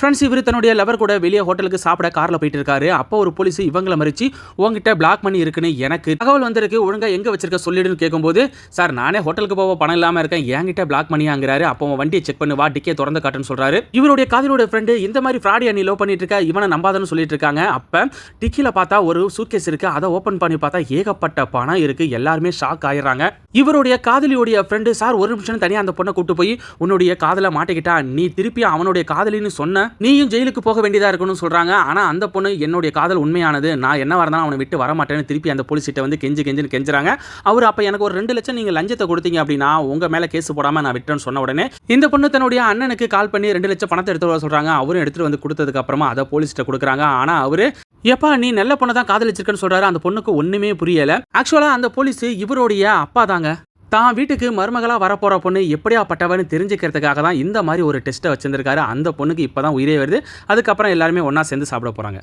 Friends இவர் தன்னுடைய lower கூட வெளியே ஹோட்டலுக்கு சாப்பிட கார்ல போயிட்டு இருக்காரு. அப்போ ஒரு போலீஸ் இவங்களை மறிச்சு உங்ககிட்ட பிளாக் மணி இருக்குன்னு எனக்கு தகவல் வந்திருக்கு, ஒழுங்கா எங்க வச்சிருக்க சொல்லிடுன்னு கேட்கும்போது, சார் நானே ஹோட்டலுக்கு போக பணம் இல்லாம இருக்கேன், என்கிட்ட பிளாக் மணியாங்கிறாரு. அப்போ வண்டியை செக் பண்ணி வா, டிக்கே திறந்து காட்டுன்னு சொல்றாரு. இவருடைய காதலோட ஃப்ரெண்டு இந்த மாதிரி ஃப்ராடியா நீ லவ் பண்ணிட்டு இருக்க, இவனை நம்பாதன்னு சொல்லிட்டு இருக்காங்க. அப்ப டிக்கில பார்த்தா ஒரு சூட்கேஸ் இருக்கு, அதை ஓபன் பண்ணி பார்த்தா ஏகப்பட்ட பணம் இருக்கு. எல்லாருமே ஷாக் ஆயிடுறாங்க. இவருடைய காதலியோடைய ஃப்ரெண்டு, சார் ஒரு நிமிஷம் தனியா அந்த பொண்ணை கூட்டு போய் உன்னுடைய காதல மாட்டிக்கிட்டா, நீ திருப்பி அவனுடைய காதலின்னு சொன்ன நீயும் ஜெயிலுக்கு போக வேண்டியதா இருக்குன்னு சொல்றாங்க. ஆனா அந்த பொண்ணு என்னுடைய காதல் உண்மையானது, நான் என்ன வரந்தாலும் அவனை விட்டு வர மாட்டேன்னு திருப்பி அந்த போலீஸ் கிட்ட வந்து கெஞ்சுன்னு கெஞ்சுறாங்க. அவர் அப்ப எனக்கு ஒரு 2 லட்சம் நீங்க லஞ்சத்தை கொடுத்தீங்க அப்படின்னா உங்க மேல கேஸ் போடாம நான் விட்டுறேன்னு சொன்ன உடனே இந்த பொண்ணு தன்னுடைய அண்ணனுக்கு கால் பண்ணி 2 லட்சம் பணத்தை எடுத்து வர சொல்றாங்க. அவரும் எடுத்துட்டு வந்து கொடுத்ததுக்கு அப்புறமா அதை போலீஸ் கிட்ட கொடுக்குறாங்க. ஆனா அவரு எப்பா நீ நல்ல பொண்ணை தான் காதலிச்சிருக்கன்னு சொல்றாரு. அந்த பொண்ணுக்கு ஒண்ணுமே புரியல. ஆக்சுவலா அந்த போலீஸ் இவருடைய அப்பா தாங்க. தான் வீட்டுக்கு மருமகளா வரப்போற பொண்ணு எப்படியாப்பட்டவன்னு தெரிஞ்சுக்கிறதுக்காக தான் இந்த மாதிரி ஒரு டெஸ்ட்டை வச்சிருந்திருக்காரு. அந்த பொண்ணுக்கு இப்பதான் உயிரே வருது. அதுக்கப்புறம் எல்லாருமே ஒண்ணா சேர்ந்து சாப்பிட போறாங்க.